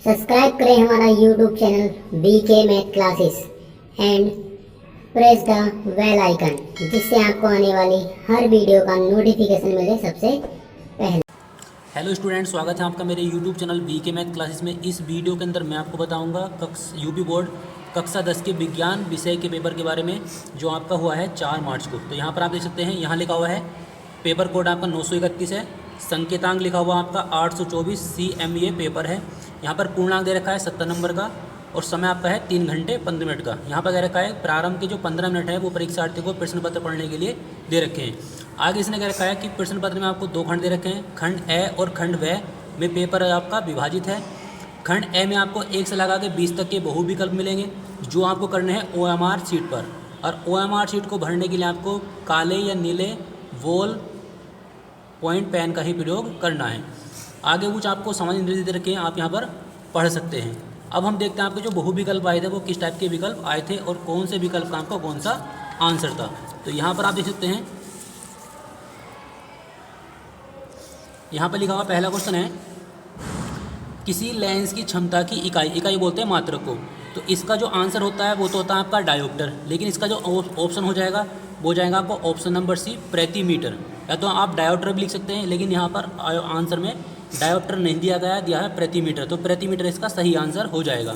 Subscribe करें हमारा YouTube channel BK math classes and press the bell icon, जिससे आपको आने वाली हर वीडियो का नोटिफिकेशन मिले सबसे पहले। हेलो स्टूडेंट, स्वागत है आपका मेरे YouTube channel BK math classes में। इस वीडियो के अंदर मैं आपको बताऊंगा यूपी बोर्ड कक्षा 10 के विज्ञान विषय के पेपर के बारे में, जो आपका हुआ है 4 मार्च को। तो यहाँ पर आप देख सकते हैं, यहाँ लिखा हुआ है पेपर कोड आपका 931 है, संकेतांक लिखा हुआ आपका 824 CMA पेपर है। यहाँ पर पूर्णांक दे रखा है 70 नंबर का और समय आपका है 3 घंटे 15 मिनट का। यहाँ पर दे रखा है प्रारंभ के जो 15 मिनट है वो परीक्षार्थी को प्रश्न पत्र पढ़ने के लिए दे रखे हैं। आगे इसने कह रखा है कि प्रश्न पत्र में आपको 2 खंड दे रखे हैं, खंड ए और खंड व में पेपर आपका विभाजित है। खंड ए में आपको 1 से लगा के 20 तक के बहु विकल्प मिलेंगे, जो आपको करने हैं OMR शीट पर। और OMR शीट को भरने के लिए आपको काले या नीले वॉल पॉइंट पेन का ही प्रयोग करना है। आगे कुछ आपको समझ निर्देश दे रखे हैं, आप यहाँ पर पढ़ सकते हैं। अब हम देखते हैं आपके जो बहु विकल्प आए थे वो किस टाइप के विकल्प आए थे और कौन से विकल्प का आपका कौन सा आंसर था। तो यहाँ पर आप देख सकते हैं, यहाँ पर लिखा हुआ पहला क्वेश्चन है, किसी लेंस की क्षमता की इकाई बोलते हैं मात्रक को। तो इसका जो आंसर होता है वो तो होता है आपका डायोप्टर, लेकिन इसका जो ऑप्शन हो जाएगा वो जाएगा आपको ऑप्शन नंबर सी, प्रति मीटर। या तो आप डायोप्टर भी लिख सकते हैं, लेकिन यहाँ पर आंसर में डायोप्टर नहीं दिया गया है, दिया है प्रति मीटर। तो प्रति मीटर इसका सही आंसर हो जाएगा।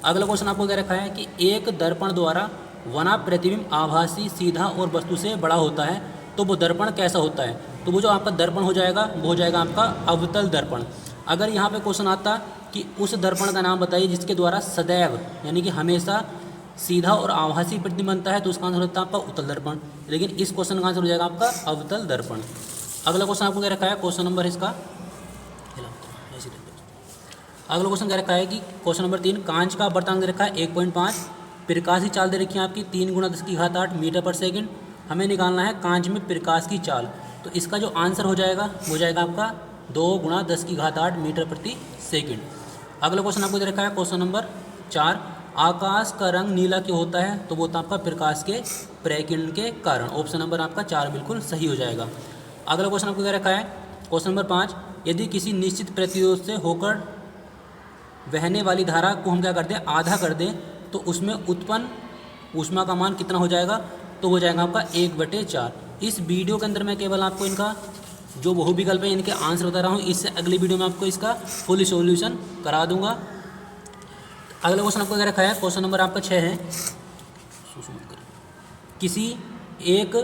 अगला क्वेश्चन आपको क्या रखा है कि एक दर्पण द्वारा बना प्रतिबिंब आभासी, सीधा और वस्तु से बड़ा होता है, तो वो दर्पण कैसा होता है। तो वो जो आपका दर्पण हो जाएगा वो हो जाएगा आपका अवतल दर्पण। अगर यहाँ पे क्वेश्चन आता कि उस दर्पण का नाम बताइए जिसके द्वारा सदैव यानी कि हमेशा सीधा और आभासी प्रतिबिंब बनता है, तो उसका आंसर होता है आपका उत्तल दर्पण। लेकिन इस क्वेश्चन का आंसर हो जाएगा आपका अवतल दर्पण। अगला क्वेश्चन आपको क्या रखा है, क्वेश्चन नंबर इसका अगला क्वेश्चन क्या रखा है कि क्वेश्चन नंबर 3, कांच का वर्तांक दे रखा है 1.5, प्रकाश की चाल दे रखी है आपकी 3 × 10⁸ मीटर पर सेकंड। हमें निकालना है कांच में प्रकाश की चाल। तो इसका जो आंसर हो जाएगा वो जाएगा आपका 2 × 10⁸ मीटर प्रति सेकंड। अगला क्वेश्चन आपको दे रखा है क्वेश्चन नंबर 4, आकाश का रंग नीला क्यों होता है। तो वो होता है आपका प्रकाश के प्रकीर्णन के कारण। ऑप्शन नंबर आपका 4 बिल्कुल सही हो जाएगा। अगला क्वेश्चन आपको क्या रखा है क्वेश्चन नंबर 5, यदि किसी निश्चित प्रतिरोध से होकर बहने वाली धारा को हम क्या कर दें, आधा कर दें, तो उसमें उत्पन्न ऊष्मा का मान कितना हो जाएगा। तो हो जाएगा आपका 1/4। इस वीडियो के अंदर मैं केवल आपको इनका जो बहु विकल्प है इनके आंसर बता रहा हूँ। इससे अगली वीडियो में आपको इसका फुल सॉल्यूशन करा दूंगा। अगला क्वेश्चन आपको क्या रखा है क्वेश्चन नंबर आपका 6 है, किसी एक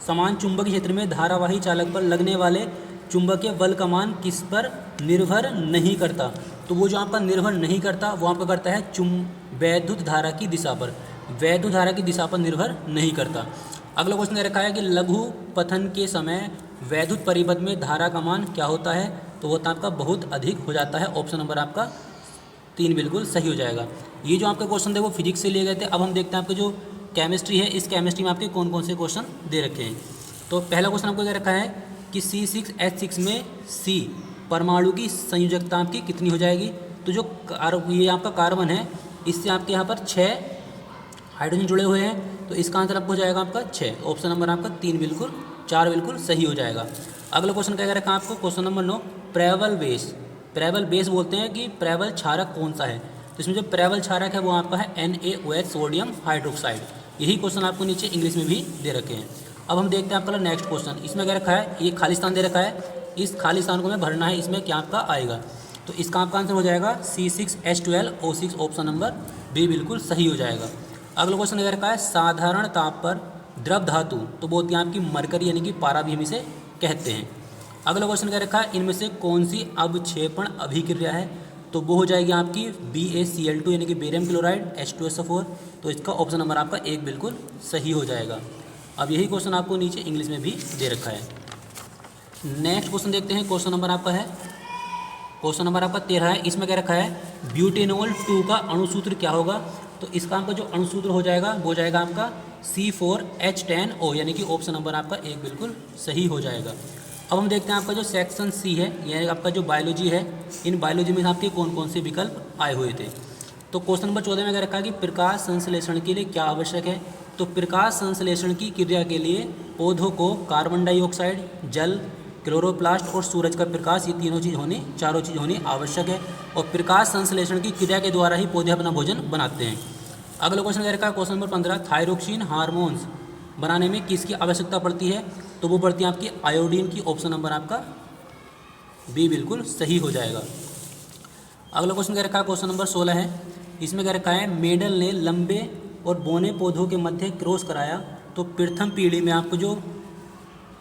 समान चुंबकीय क्षेत्र में धारावाही चालक पर लगने वाले चुंबकीय बल का मान किस पर निर्भर नहीं करता। तो वो जो आपका निर्भर नहीं करता वो आपका करता है वैद्युत धारा की दिशा पर। वैद्युत धारा की दिशा पर निर्भर नहीं करता। अगला क्वेश्चन रखा है कि लघु पथन के समय वैद्युत परिपथ में धारा का मान क्या होता है। तो वो आपका बहुत अधिक हो जाता है। ऑप्शन नंबर आपका 3 बिल्कुल सही हो जाएगा। ये जो आपके क्वेश्चन थे वो फिजिक्स से लिए गए थे। अब हम देखते हैं आपके जो केमिस्ट्री है, इस केमिस्ट्री में आपके कौन कौन से क्वेश्चन दे रखे हैं। तो पहला क्वेश्चन आपको क्या रखा है कि C6H6 में C परमाणु की संयोजकता आपकी कितनी हो जाएगी। तो जो ये आपका कार्बन है, इससे आपके यहाँ पर 6 हाइड्रोजन जुड़े हुए हैं, तो इसका आंसर आपको हो जाएगा आपका 6। ऑप्शन नंबर आपका 4 बिल्कुल सही हो जाएगा। अगला क्वेश्चन क्या रखा है आपको क्वेश्चन नंबर 9, प्रैवल बेस। प्रैवल बेस बोलते हैं कि प्रैवल क्षारक कौन सा है। तो इसमें जो प्रैवल क्षारक है वो आपका है NaOH, सोडियम हाइड्रोक्साइड। यही क्वेश्चन आपको नीचे इंग्लिश में भी दे रखे हैं। अब हम देखते हैं आपका नेक्स्ट क्वेश्चन। इसमें क्या रखा है, ये खाली स्थान दे रखा है, इस खाली स्थान को हमें भरना है। इसमें क्या आपका आएगा, तो इसका आपका आंसर हो जाएगा C6H12O6। ऑप्शन नंबर बी बिल्कुल सही हो जाएगा। अगला क्वेश्चन दे रखा है, साधारण ताप पर द्रव धातु, तो वो होती है आपकी मरकरी यानी कि पारा भी हम इसे कहते हैं। अगला क्वेश्चन क्या रखा है, इनमें से कौन सी अवक्षेपण अभिक्रिया है। तो वो हो जाएगी आपकी BaCl2 यानी कि बेरियम क्लोराइड H2SO4। तो इसका ऑप्शन नंबर आपका 1 बिल्कुल सही हो जाएगा। अब यही क्वेश्चन आपको नीचे इंग्लिश में भी दे रखा है। नेक्स्ट क्वेश्चन देखते हैं। क्वेश्चन नंबर आपका है क्वेश्चन नंबर आपका 13 है। इसमें क्या रखा है, ब्यूटेनॉल 2 का अणुसूत्र क्या होगा। तो इसका आपका जो अणुसूत्र हो जाएगा वो जाएगा आपका C4H10O यानी कि ऑप्शन नंबर आपका 1 बिल्कुल सही हो जाएगा। अब हम देखते हैं आपका जो सेक्शन सी है, यानी आपका जो बायोलॉजी है, इन बायोलॉजी में आपके कौन कौन से विकल्प आए हुए थे। तो क्वेश्चन नंबर 14 में क्या रखा है कि प्रकाश संश्लेषण के लिए क्या आवश्यक है। तो प्रकाश संश्लेषण की क्रिया के लिए पौधों को कार्बन डाइऑक्साइड, जल, क्लोरोप्लास्ट और सूरज का प्रकाश, ये चारों चीज़ होनी आवश्यक है। और प्रकाश संश्लेषण की क्रिया के द्वारा ही पौधे अपना भोजन बनाते हैं। अगला क्वेश्चन कह रखा है क्वेश्चन नंबर 15, थायरोक्सिन हार्मोन्स बनाने में किसकी आवश्यकता पड़ती है? तो वो पड़ती है आपकी आयोडीन की। ऑप्शन नंबर आपका बी बिल्कुल सही हो जाएगा। अगला क्वेश्चन कह रखा है क्वेश्चन नंबर 16 है, इसमें कह रखा है मेडल ने लंबे और बौने पौधों के मध्य क्रॉस कराया, तो प्रथम पीढ़ी में आपको जो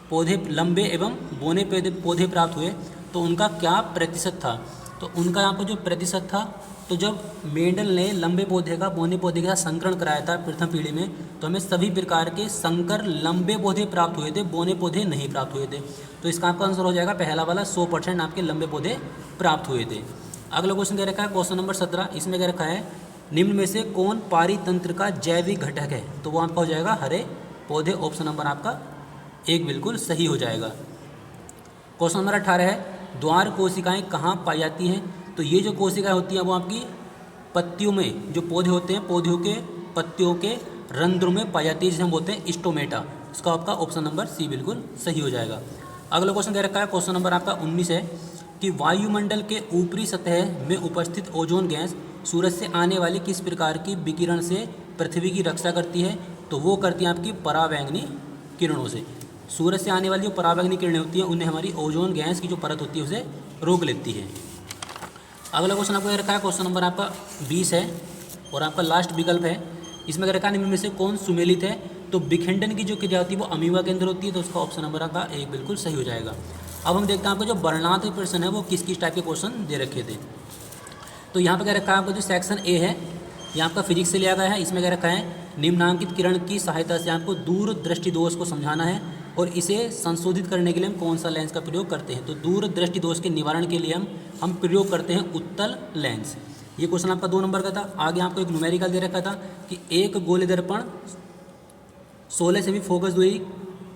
पौधे लंबे एवं बौने पौधे प्राप्त हुए तो उनका क्या प्रतिशत था? तो उनका यहाँ पर जो प्रतिशत था, तो जब मेंडल ने लंबे पौधे का बौने पौधे के साथ संकरण कराया था प्रथम पीढ़ी में, तो हमें सभी प्रकार के संकर लंबे पौधे प्राप्त हुए थे, बौने पौधे नहीं प्राप्त हुए थे। तो इसका आपका आंसर हो जाएगा पहला वाला, 100% आपके लंबे पौधे प्राप्त हुए थे। अगला क्वेश्चन कह रखा है क्वेश्चन नंबर 17, इसमें कह रखा है निम्न में से कौन पारितंत्र का जैविक घटक है? तो वो आपका हो जाएगा हरे पौधे। ऑप्शन नंबर आपका एक बिल्कुल सही हो जाएगा। क्वेश्चन नंबर 18 है, द्वार कोशिकाएं कहाँ पाई जाती हैं? तो ये जो कोशिकाएं होती हैं वो आपकी पत्तियों में, जो पौधे होते हैं पौधों के पत्तियों के रंध्रों में पाई जाती है, जिसे हम बोलते हैं स्टोमेटा। इसका आपका ऑप्शन नंबर सी बिल्कुल सही हो जाएगा। अगला क्वेश्चन कह रखा है क्वेश्चन नंबर आपका 19 है कि वायुमंडल के ऊपरी सतह में उपस्थित ओजोन गैस सूरज से आने वाली किस प्रकार की विकिरण से पृथ्वी की रक्षा करती है? तो वो करती है आपकी पराबैंगनी किरणों से। सूरज से आने वाली जो पराबैंगनी किरणें होती हैं उन्हें हमारी ओजोन गैस की जो परत होती है उसे रोक लेती है। अगला क्वेश्चन आपको रखा है क्वेश्चन नंबर आपका 20 है और आपका लास्ट विकल्प है। इसमें रखा है निम्न में से कौन सुमेलित है? तो विखंडन की जो क्रिया होती है वो अमीबा के अंदर होती है, तो उसका ऑप्शन नंबर आपका एक बिल्कुल सही हो जाएगा। अब हम देखते हैं आपको जो वर्णनात्मक प्रश्न है वो किस किस टाइप के क्वेश्चन दे रखे थे। तो यहाँ पर कह रखा है आपका जो सेक्शन ए है ये आपका फिजिक्स से लिया गया है। इसमें कह रखा है निम्नांकित किरण की सहायता से आपको दूर दृष्टि दोष को समझाना है और इसे संशोधित करने के लिए हम कौन सा लेंस का प्रयोग करते हैं? तो दूर दृष्टि दोष के निवारण के लिए हम प्रयोग करते हैं उत्तल लेंस। ये क्वेश्चन आपका 2 नंबर का था। आगे आपको एक न्यूमेरिकल दे रखा था कि एक गोले दर्पण 16 सेमी फोकस दूरी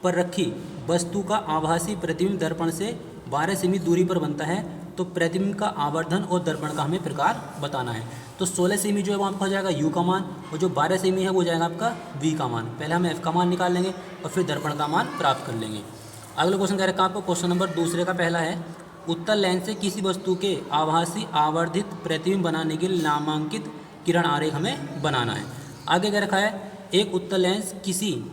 पर रखी वस्तु का आभासी प्रतिबिंब दर्पण से 12 सेमी दूरी पर बनता है, तो प्रतिबिंब का आवर्धन और दर्पण का हमें प्रकार बताना है। तो 16 सेमी जो है वो आपका हो जाएगा यू का मान, और जो 12 सेमी है वो जाएगा आपका वी का मान। पहले हम एफ का मान निकाल लेंगे और फिर दर्पण का मान प्राप्त कर लेंगे। अगला क्वेश्चन कह रखा है आपको क्वेश्चन नंबर 2 का पहला है, उत्तल लेंस से किसी वस्तु के आभासी आवर्धित प्रतिबिंब बनाने के लिए नामांकित किरण आरेख हमें बनाना है। आगे कह रखा है एक उत्तल लेंस किसी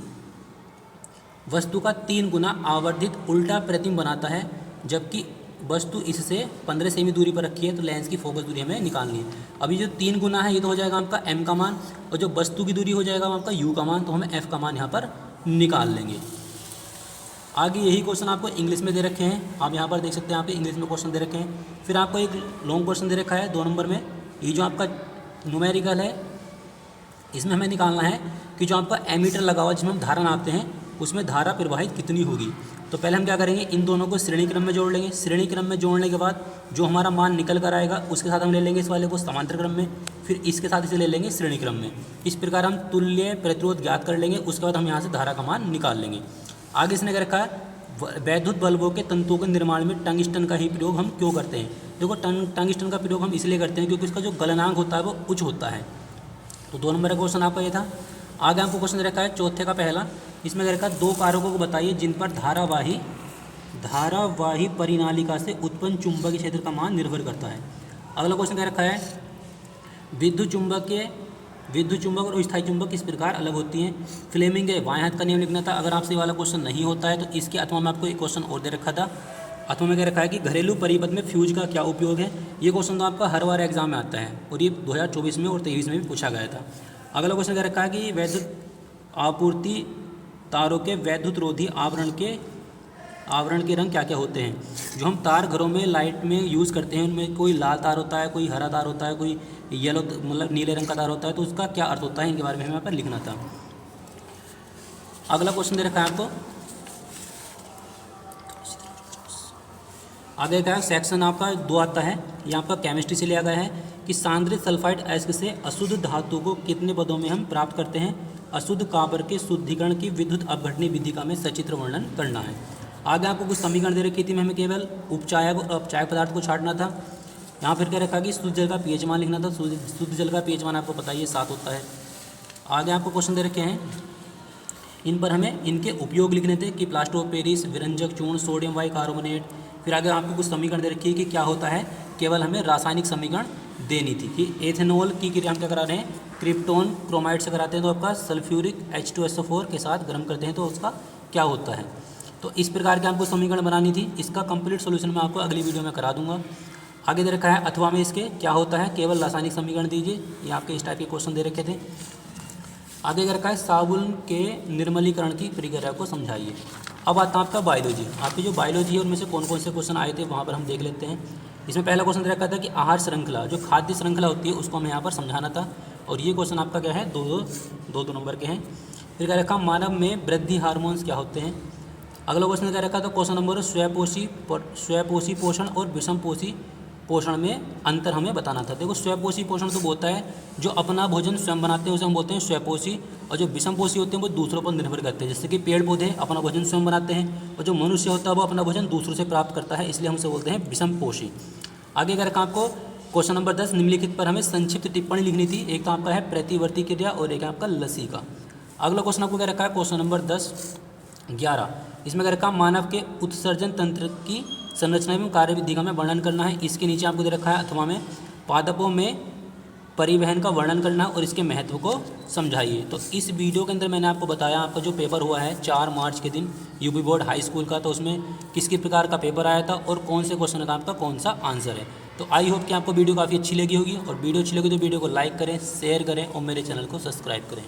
वस्तु का 3 गुना आवर्धित उल्टा प्रतिबिंब बनाता है, जबकि वस्तु इससे 15 सेमी दूरी पर रखी है, तो लेंस की फोकस दूरी हमें निकालनी है। अभी जो 3 गुना है ये तो हो जाएगा आपका एम का मान, और जो वस्तु की दूरी हो जाएगा आपका यू का मान, तो हमें एफ का मान यहाँ पर निकाल लेंगे। आगे यही क्वेश्चन आपको इंग्लिश में दे रखे हैं, आप यहाँ पर देख सकते हैं, यहाँ पे इंग्लिश में क्वेश्चन दे रखे हैं। फिर आपको एक लॉन्ग क्वेश्चन दे रखा है 2 नंबर में। ये जो आपका न्यूमेरिकल है इसमें हमें निकालना है कि जो आपका एमीटर लगा हुआ जिसमें हम धारा नापते हैं उसमें धारा प्रवाहित कितनी होगी। तो पहले हम क्या करेंगे, इन दोनों को श्रेणी क्रम में जोड़ लेंगे। श्रेणी क्रम में जोड़ने के बाद जो हमारा मान निकल कर आएगा उसके साथ हम ले लेंगे इस वाले को समांतर क्रम में, फिर इसके साथ इसे ले लेंगे श्रेणी क्रम में। इस प्रकार हम तुल्य प्रतिरोध ज्ञात कर लेंगे, उसके बाद हम यहाँ से धारा का मान निकाल लेंगे। आगे इसने क्या रखा है, वैद्युत बल्बों के तंतुओं के निर्माण में टंगिस्टन का ही प्रयोग हम क्यों करते हैं। देखो टंगिस्टन का प्रयोग हम इसलिए करते हैं क्योंकि उसका जो गलनांक होता है वो उच्च होता है। तो 2 नंबर का क्वेश्चन आपका ये था। आगे आपको क्वेश्चन रखा है चौथे का पहला, इसमें रखा है 2 कारकों को बताइए जिन पर धारावाही परिनालिका से उत्पन्न चुंबकीय क्षेत्र का मान निर्भर करता है। अगला क्वेश्चन क्या रखा है, विद्युत चुंबक और स्थायी चुंबक किस प्रकार अलग होती हैं। फ्लेमिंग के बाएं हाथ का नियम लिखना था। अगर आपसे ये वाला क्वेश्चन नहीं होता है तो इसके अथवा में आपको एक क्वेश्चन और दे रखा था। अथवा में क्या रखा है कि घरेलू परिपथ में फ्यूज का क्या उपयोग है। ये क्वेश्चन तो आपका हर बार एग्जाम में आता है और ये 2024 में और 23 में भी पूछा गया था। अगला क्वेश्चन क्या रखा है कि वैद्युत आपूर्ति तारों के वैद्युत रोधी आवरण के रंग क्या क्या होते हैं। जो हम तार घरों में लाइट में यूज़ करते हैं उनमें कोई लाल तार होता है, कोई हरा तार होता है, कोई येलो मतलब नीले रंग का तार होता है, तो उसका क्या अर्थ होता है इनके बारे में हमें यहाँ पर लिखना था। अगला क्वेश्चन दे रखा है आपको, आगे का सेक्शन आपका 2 आता है, यहाँ पर केमिस्ट्री से लिया गया है कि सांद्रित सल्फाइड अयस्क से अशुद्ध धातु को कितने पदों में हम प्राप्त करते हैं। अशुद्ध कॉपर के शुद्धिकरण की विद्युत अपघटनी विधि का हमें सचित्र वर्णन करना है। आगे आपको कुछ समीकरण दे रखी थी, हमें केवल उपचायक और अपचायक पदार्थ को छांटना था। यहाँ फिर क्या रखा कि शुद्ध जल का पीएच मान लिखना था। शुद्ध जल का पीएच मान आपको पता है 7 होता है। आगे आपको क्वेश्चन दे रखे हैं, इन पर हमें इनके उपयोग लिखने थे कि प्लास्टर ऑफ पेरिस, विरंजक चूर्ण, सोडियम बाइकार्बोनेट। फिर आगे आपको कुछ समीकरण दे रखी है कि क्या होता है, केवल हमें रासायनिक समीकरण देनी थी कि एथेनॉल की क्रिया हम क्या करा रहे हैं, क्रिप्टोन क्रोमाइड से कराते हैं तो आपका सल्फ्यूरिक H2SO4 के साथ गर्म करते हैं तो उसका क्या होता है। तो इस प्रकार के आपको समीकरण बनानी थी। इसका कंप्लीट सॉल्यूशन मैं आपको अगली वीडियो में करा दूंगा। आगे दे रखा है अथवा में इसके क्या होता है, केवल रासायनिक समीकरण दीजिए। ये आपके इस टाइप के क्वेश्चन दे रखे थे। आगे दे रखा है साबुन के निर्मलीकरण की प्रक्रिया को समझाइए। अब आता है आपका बायोलॉजी। आपकी जो बायोलॉजी है उनमें से कौन कौन से क्वेश्चन आए थे वहाँ पर हम देख लेते हैं। इसमें पहला क्वेश्चन दे रखा था कि आहार श्रृंखला, जो खाद्य श्रृंखला होती है उसको हमें यहाँ पर समझाना था, और ये क्वेश्चन आपका क्या है, दो नंबर के हैं। फिर क्या रखा, मानव में वृद्धि हार्मोन्स क्या होते हैं। अगला क्वेश्चन क्या रखा था, क्वेश्चन नंबर स्वयपोषी पोषण और विषमपोषी पोषण में अंतर हमें बताना था। देखो स्वयपोषी पोषण तो होता है जो अपना भोजन स्वयं बनाते हैं उसे हम बोलते हैं स्वयपोषी, और जो विषमपोषी होते हैं वो दूसरों पर निर्भर करते हैं। जैसे कि पेड़ पौधे अपना भोजन स्वयं बनाते हैं, और जो मनुष्य होता है वो अपना भोजन दूसरों से प्राप्त करता है, इसलिए हम उसे बोलते हैं विषमपोषी। आगे अगर आपको क्वेश्चन नंबर 10 निम्नलिखित पर हमें संक्षिप्त टिप्पणी लिखनी थी। एक तो आपका है प्रतिवर्ती क्रिया और एक आपका लसीका। अगला क्वेश्चन आपको क्या रखा है, क्वेश्चन नंबर 11। इसमें क्या रखा, मानव के उत्सर्जन तंत्र की संरचना एवं कार्यविधि का में वर्णन करना है। इसके नीचे आपको दे रखा है अथवा में पादपों में परिवहन का वर्णन करना और इसके महत्व को समझाइए। तो इस वीडियो के अंदर मैंने आपको बताया आपका जो पेपर हुआ है 4 मार्च के दिन यूपी बोर्ड हाई स्कूल का, तो उसमें किस किस प्रकार का पेपर आया था और कौन से क्वेश्चन का आपका कौन सा आंसर है। तो आई होप कि आपको वीडियो काफ़ी अच्छी लगी होगी, और वीडियो अच्छी लगी तो वीडियो को लाइक करें, शेयर करें और मेरे चैनल को सब्सक्राइब करें।